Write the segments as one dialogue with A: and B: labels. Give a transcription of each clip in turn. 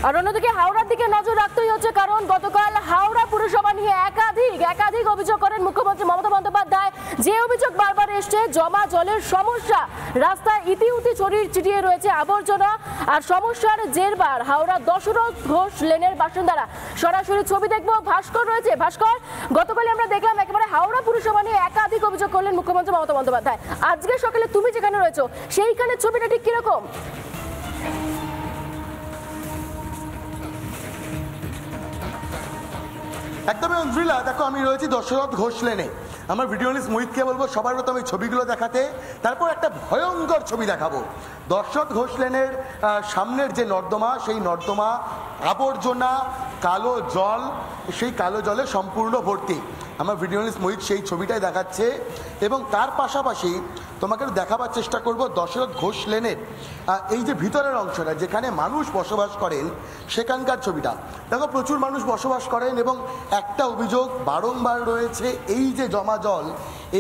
A: আর অন্যদিকে হাওড়ার দিকে নজর রাখতেই হচ্ছে, কারণ গতকাল হাওড়া পুরসভা নিয়ে একাধিক অভিযোগ করেন মুখ্যমন্ত্রী মমতা বন্দ্যোপাধ্যায়। যে অভিযোগ বারবার এসছে, জমা জলের সমস্যা, রাস্তায় ইতিউতি ছিটিয়ে রয়েছে আবর্জনা, আর সমস্যার জেরবার হাওড়া দশরথ ঘোষ লেনের বাসিন্দারা। সরাসরি ছবি দেখবো, ভাস্কর রয়েছে। ভাস্কর, গতকাল আমরা দেখলাম একেবারে হাওড়া পুরসভা নিয়ে একাধিক অভিযোগ করলেন মুখ্যমন্ত্রী মমতা বন্দ্যোপাধ্যায়। আজকে সকালে তুমি যেখানে রয়েছো সেইখানে ছবিটা ঠিক কিরকম?
B: একদমই অঞ্জলিলা, দেখো আমি রয়েছি দশরথ ঘোষ লেনে। আমার ভিডিওলিস্ট মোহিতকে বলবো সবার প্রথমে এই ছবিগুলো দেখাতে, তারপর একটা ভয়ঙ্কর ছবি দেখাবো। দশরথ ঘোষ লেনের সামনের যে নর্দমা, সেই নর্দমা আবর্জনা, কালো জল, সেই কালো জলে সম্পূর্ণ ভর্তি। আমার ভিডিওলিস্ট মোহিত সেই ছবিটাই দেখাচ্ছে, এবং তার পাশাপাশি তোমাকে দেখাবার চেষ্টা করব দশরথ ঘোষ লেনের এই যে ভিতরের অংশটা, যেখানে মানুষ বসবাস করেন, সেখানকার ছবিটা দেখো। প্রচুর মানুষ বসবাস করেন এবং একটা অভিযোগ বারংবার রয়েছে, এই যে জমা জল,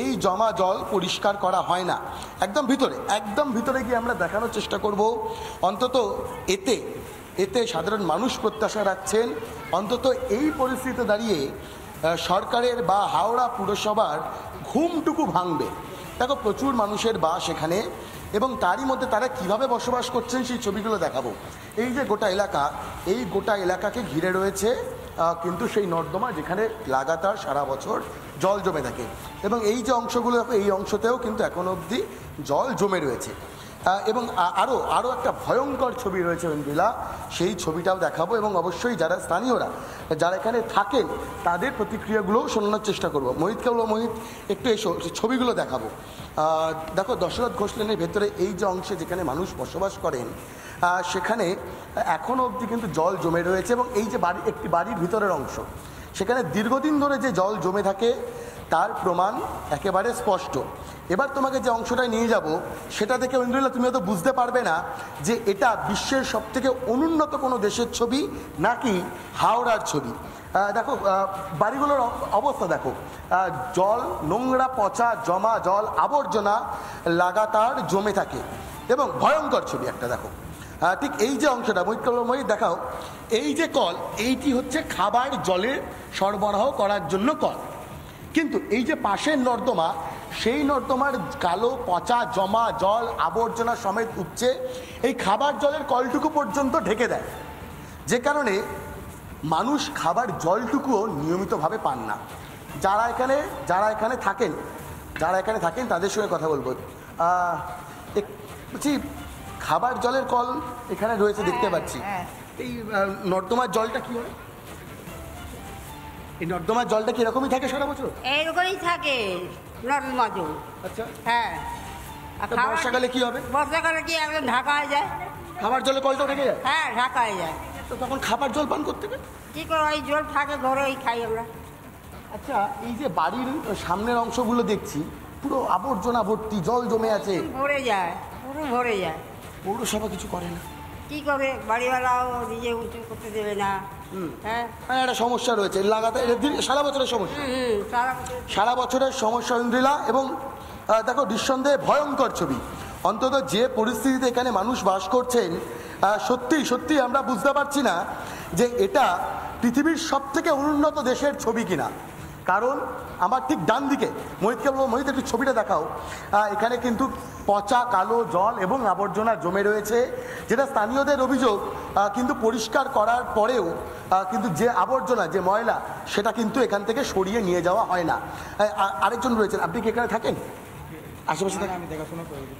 B: এই জমা জল পরিষ্কার করা হয় না। একদম ভিতরে গিয়ে আমরা দেখানোর চেষ্টা করব। অন্তত এতে সাধারণ মানুষ প্রত্যাশা রাখছেন, অন্তত এই পরিস্থিতিতে দাঁড়িয়ে সরকারের বা হাওড়া পুরসভার ঘুমটুকু ভাঙবে। দেখো প্রচুর মানুষের বাস এখানে, এবং তারই মধ্যে তারা কিভাবে বসবাস করছেন সেই ছবিগুলো দেখাবো। এই যে গোটা এলাকা, এই গোটা এলাকাকে ঘিরে রয়েছে কিন্তু সেই নর্দমা, যেখানে লাগাতার সারা বছর জল জমে থাকে, এবং এই যে অংশগুলো, এই অংশতেও কিন্তু এখনো অবধি জল জমে রয়েছে। এবং আরও একটা ভয়ঙ্কর ছবি রয়েছে অঞ্জলিলা, সেই ছবিটাও দেখাবো, এবং অবশ্যই যারা স্থানীয়রা, যারা এখানে থাকেন, তাদের প্রতিক্রিয়াগুলোও শোনানোর চেষ্টা করবো। মোহিতকে বলবো, মোহিত একটু এসো, ছবিগুলো দেখাবো। দেখো দশরথ ঘোষ লেনের ভেতরে এই যে অংশে যেখানে মানুষ বসবাস করেন, সেখানে এখনও অবধি কিন্তু জল জমে রয়েছে, এবং এই যে একটি বাড়ির ভিতরের অংশ, সেখানে দীর্ঘদিন ধরে যে জল জমে থাকে তার প্রমাণ একেবারে স্পষ্ট। এবার তোমাকে যে অংশটায় নিয়ে যাব, সেটা দেখে অঞ্জলিলা তুমি হয়তো বুঝতে পারবে না যে এটা বিশ্বের সবথেকে অনুন্নত কোনো দেশের ছবি নাকি হাওড়ার ছবি। দেখো বাড়িগুলোর অবস্থা দেখো, জল, নোংরা, পচা, জমা জল, আবর্জনা লাগাতার জমে থাকে, এবং ভয়ঙ্কর ছবি একটা দেখো। ঠিক এই যে অংশটা, মোহিত দেখাও, এই যে কল, এইটি হচ্ছে খাবার জলের সরবরাহ করার জন্য কল, কিন্তু এই যে পাশের নর্দমা, সেই নর্দমার কালো পচা জমা জল আবর্জনা সমেত উপচে এই খাবার জলের কলটুকু পর্যন্ত ঢেকে দেয়, যে কারণে মানুষ খাবার জলটুকুও নিয়মিতভাবে পান না। যারা এখানে থাকেন তাদের সঙ্গে কথা বলবো। বলছি, খাবার জলের কল এখানে রয়েছে দেখতে পাচ্ছি, এই নর্দমার জলটা কি হয়? এই নর্দমার জলটা কি এরকমই থাকে সারা বছর?
C: এইরকমই থাকে নর্দমা জল।
B: আচ্ছা,
C: হ্যাঁ।
B: বর্ষাকালে কি হবে?
C: বর্ষাকালে কি একদম ঢাকা হয়ে যায়,
B: খাবার জলে কলটা ঢেকে যায়?
C: হ্যাঁ, ঢাকা হয়ে যায়।
B: তো তখন খাবার জল পান করতে গেলে
C: কি করে? ওই জল থাকে ঘরে, ওই খাই আমরা।
B: আচ্ছা, এই যে বাড়ির সামনের অংশগুলো দেখছি পুরো আবর্জনা ভর্তি, জল জমে আছে,
C: ভরে যায়, পুরো ভরে যায়।
B: পৌরসভা কিছু করে না?
C: কি করে? বাড়িওয়ালাও নিজে উঁচু করতে দেবে না। হ্যাঁ,
B: একটা সমস্যা রয়েছে লাগাতার, সারা বছরের সমস্যা, সারা বছরের সমস্যা ইন্দ্রিলা। এবং দেখো নিঃসন্দেহে ভয়ঙ্কর ছবি। অন্তত যে পরিস্থিতিতে এখানে মানুষ বাস করছেন, সত্যি আমরা বুঝতে পারছি না যে এটা পৃথিবীর সবথেকে অনুন্নত দেশের ছবি কিনা। কারণ আমার ঠিক ডান দিকে, মোহিতকে বলবো, মোহিত একটু ছবিটা দেখাও। এখানে কিন্তু পচা কালো জল এবং আবর্জনা জমে রয়েছে, যেটা স্থানীয়দের অভিযোগ, কিন্তু পরিষ্কার করার পরেও কিন্তু যে আবর্জনা, যে ময়লা, সেটা কিন্তু এখান থেকে সরিয়ে নিয়ে যাওয়া হয় না। আরেকজন রয়েছেন, আপনি কি এখানে থাকেন? আশেপাশে
D: আমি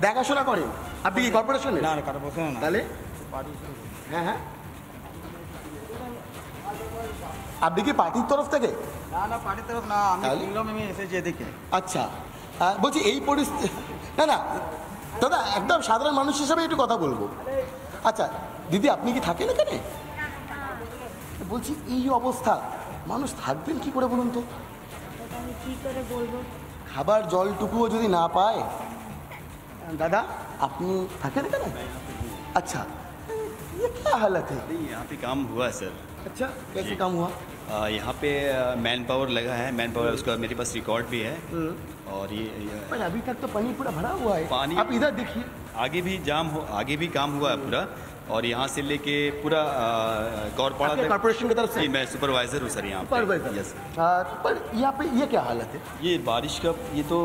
B: দেখাশোনা করেন? আপনি কি কর্পোরেশনে?
D: না, কর্পোরেশনে না।
B: তাহলে হ্যাঁ, আপনি কি পার্টির তরফ থেকে?
D: না, পার্টির তরফ না, আমি এসেছি এদিকে।
B: আচ্ছা, বলছি এই পরিস্থিতি, না দাদা, একদম সাধারণ মানুষ হিসাবে একটু কথা বলবো। আচ্ছা দিদি, আপনি কি থাকেন এখানে? বলছি এই অবস্থা মানুষ থাকবেন কি করে বলুন তো?
C: কি করে বলবো?
B: খাবার জলটুকুও যদি না পায়। দাদা, আপনি থাকেন এখানে? अच्छा, ये क्या हालत है?
E: नहीं, यहाँ पे काम हुआ है सर।
B: अच्छा, कैसे काम हुआ?
E: यहाँ पे मैन पावर लगा है, मैन पावर उसका मेरे पास रिकॉर्ड भी है। और ये
B: पर अभी तक तो पानी पूरा भरा हुआ है।
E: पानी
B: आप इधर देखिए,
E: आगे भी काम हुआ है पूरा, और यहाँ से लेके पूरा गौरपाड़ा
B: आपके
E: तक
B: कॉर्पोरेशन की तरफ से?
E: जी, मैं सुपरवाइजर हूँ सर यहाँ पे।
B: सुपरवाइजर।
E: यस।
B: पर यहाँ पे ये क्या हालत है?
E: ये बारिश का, ये तो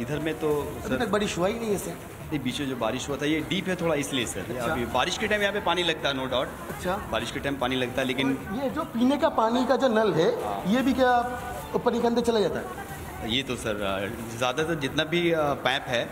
E: इधर में तो
B: अभी
E: सर
B: तक बारिश हुआ ही नहीं है सर।
E: ये बीच में जो बारिश हुआ था ये डीप है थोड़ा, इसलिए सर।
B: अच्छा।
E: अभी बारिश के टाइम यहाँ पे पानी लगता है, नो डाउट।
B: अच्छा।
E: बारिश के टाइम पानी लगता है, लेकिन
B: ये जो पीने का पानी का जो नल है ये भी क्या ऊपर निकलते चला जाता है?
E: ये तो सर ज़्यादातर जितना भी पाइप है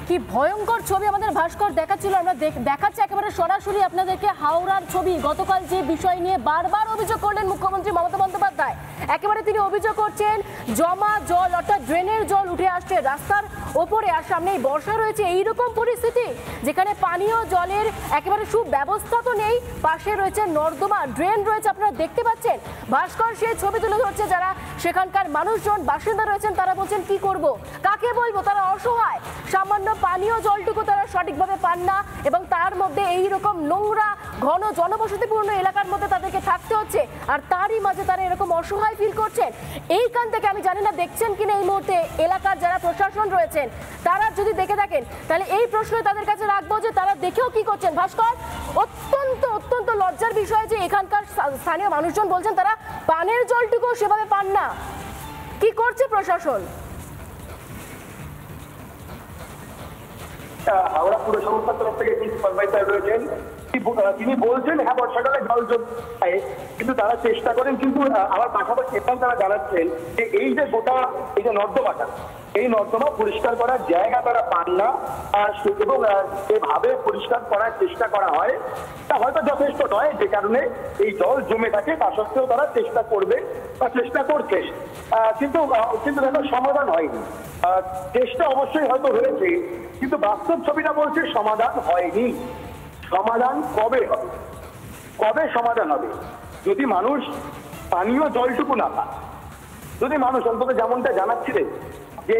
A: কি ভয়ঙ্কর ছবি আমাদের ভাস্কর দেখাচ্ছিল, আমরা দেখাচ্ছি একেবারে সরাসরি আপনাদেরকে হাওড়ার ছবি। গতকাল যে বিষয় নিয়ে বারবার অভিযোগ করলেন মুখ্যমন্ত্রী মমতা বন্দ্যোপাধ্যায়, একেবারে তিনি অভিযোগ করছেন জমা জল অর্থাৎ ড্রেনের জল উঠে আসছে রাস্তার ওপরে, আর সামনেই বর্ষা রয়েছে। এইরকম পরিস্থিতি যেখানে পানীয় জলের একেবারে সুব্যবস্থা তো নেই, পাশে রয়েছে নর্দমা, ড্রেন রয়েছে, আপনারা দেখতে পাচ্ছেন। ভাস্কর সেই ছবি তুলে ধরছে, যারা সেখানকার মানুষজন বাসিন্দা রয়েছেন তারা বলছেন কি করব, কাকে বলবো, তারা অসহায়, সামান্য পানীয় জলটুকু তারা সঠিকভাবে পান না, এবং তার মধ্যে এই রকম নোংরা ঘন জনবসতিপূর্ণ এলাকার মধ্যে তাদেরকে থাকতে হচ্ছে, আর তারই মাঝে তারা এরকম অসহায় ফিল করছেন। এইখান থেকে আমি জানি না দেখছেন কিনা এই মুহূর্তে এলাকার যারা প্রশাসন রয়েছেন, তারা যদি দেখে থাকেন তাহলে এই প্রশ্ন তাদের কাছে রাখবো যে তারা দেখেও কি করছেন। ভাস্কর, অত্যন্ত অত্যন্ত লজ্জার বিষয় যে এখানকার স্থানীয় মানুষজন বলছেন তারা পানের জলটুকু সেভাবে পান না। কি করছে প্রশাসন?
F: হাওড়া পুর সংস্থার তরফ থেকে একটি সুপারভাইজার রয়েছেন, তিনি বলছেন হ্যাঁ বর্ষাকালে জল জমে, কিন্তু তারা চেষ্টা করেন, কিন্তু আমার পাশাপাশি এটাও তারা জানাচ্ছেন যে এই যে গোটা এই যে নর্দমাটা, এই নর্দমা পরিষ্কার করার জায়গা তারা পান না, এবং যেভাবে পরিষ্কার করার চেষ্টা করা হয় তা হয়তো যথেষ্ট নয়, যে কারণে এই জল জমে থাকে। তা সত্ত্বেও তারা চেষ্টা করবে বা চেষ্টা করছে, কিন্তু দেখো সমাধান হয়নি। চেষ্টা অবশ্যই হয়তো হয়েছে, কিন্তু বাস্তব ছবিটা বলছে সমাধান হয়নি। সমাধান কবে হবে? কবে সমাধান হবে? যদি মানুষ পানীয় জলটুকু না পায়, যদি মানুষ অন্তত যেমনটা জানাচ্ছিলেন যে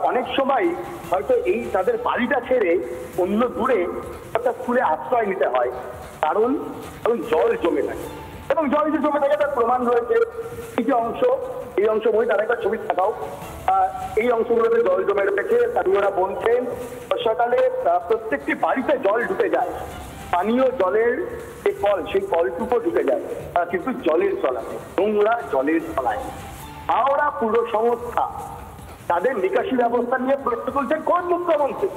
F: অনেক সময় হয়তো এই তাদের বাড়িটা ছেড়ে অন্য দূরে একটা স্কুলে আশ্রয় নিতে হয়, কারণ জল জমে থাকে, এবং জল যে জমে থাকে তার প্রমাণ রয়েছে। এই যে অংশ, এই অংশ বই তার একটা ছবি থাকাও, এই অংশগুলোতে জল জমে রয়েছে। স্থানীয়রা বলছেন বর্ষাকালে প্রত্যেকটি বাড়িতে জল ঢুকে যায়, পানীয় জলের যে কল সেই কলটুকু ঢুকে যায়, কিন্তু জলের তলায়, নোংরা জলের তলায়। হাওড়া পুর সংস্থা তাদের নিকাশি ব্যবস্থা নিয়ে প্রশ্ন তুলছেন কোন মুখ্যমন্ত্রী?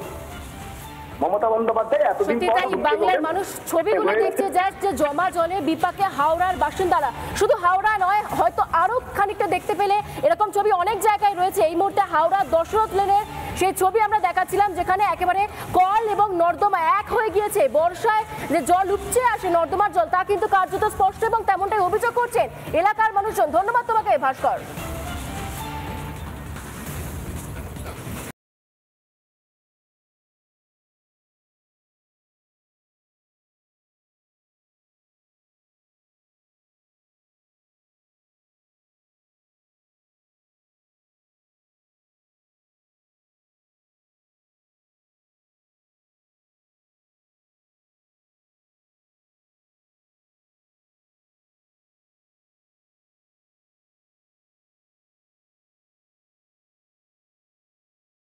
F: মমতা বন্দ্যোপাধ্যায় এতদিন
A: সত্যি তাই, বাংলার মানুষ ছবিগুলো দেখছে যে জমা জলে বিপাকে হাওড়ার বাসিন্দারা। শুধু হাওড়া নয়, হয়তো আরো খানিকটা দেখতে পেলে এরকম ছবি অনেক জায়গায় রয়েছে। এই মুহূর্তে হাওড়া দশরথ লেনের সেই ছবি আমরা দেখাচ্ছিলাম, যেখানে একেবারে কল এবং নর্দমা এক হয়ে গিয়েছে। বর্ষায় যে জল উপচে আসে, নর্দমার জল, তা কিন্তু কার্যত স্পষ্ট, এবং তেমনটাই অভিযোগ করছেন এলাকার মানুষজন। ধন্যবাদ তোমাকে ভাস্কর।